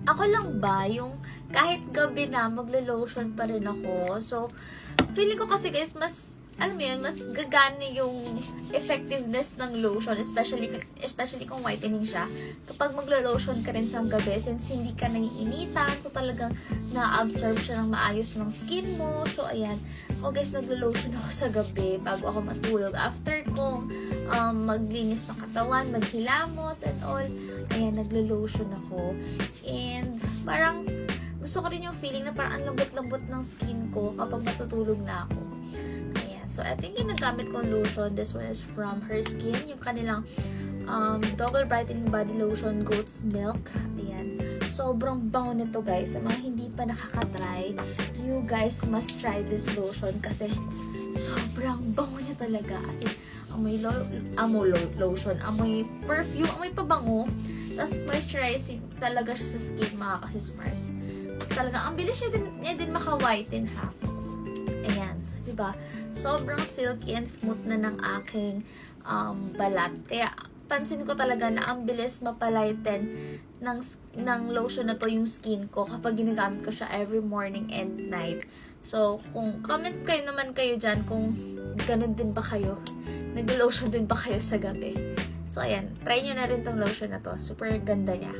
ako lang ba yung kahit gabi na maglo-lotion pa rin ako. So, feeling ko kasi guys, mas, alam mo yun, mas gagana yung effectiveness ng lotion, especially kung whitening siya. Kapag maglo-lotion ka rin sa gabi, since hindi ka naiinitan, so talagang na-absorb siya ng maayos ng skin mo. So, ayan. Ako guys, naglo-lotion ako sa gabi bago ako matulog. After kong maglinis ng katawan, maghilamos and all, ayan, naglo-lotion ako. And parang gusto ko rin yung feeling na parang ang lambot-lambot ng skin ko kapag matutulog na ako. Ayan. So, I think yung nagamit kong lotion, this one is from Her Skin. Yung kanilang Double Brightening Body Lotion, Goat's Milk. Ayan. Sobrang bango nito guys. Sa mga hindi pa nakakatry, you guys must try this lotion kasi sobrang bango niya talaga. As in, amoy lotion, amoy perfume, amoy pabango. Tapos moisturizing talaga siya sa skin, mga kasismars. Tapos talaga, ang bilis niya din maka-whiten ha. Ayan, diba? Sobrang silky and smooth na ng aking balat. Kaya, pansin ko talaga na ang bilis mapalighten ng lotion na to yung skin ko kapag ginagamit ko siya every morning and night. So, kung comment naman kayo dyan kung ganun din ba kayo, nag-lotion din ba kayo sa gabi. So, ayan, try nyo na rin tong lotion na to. Super ganda niya.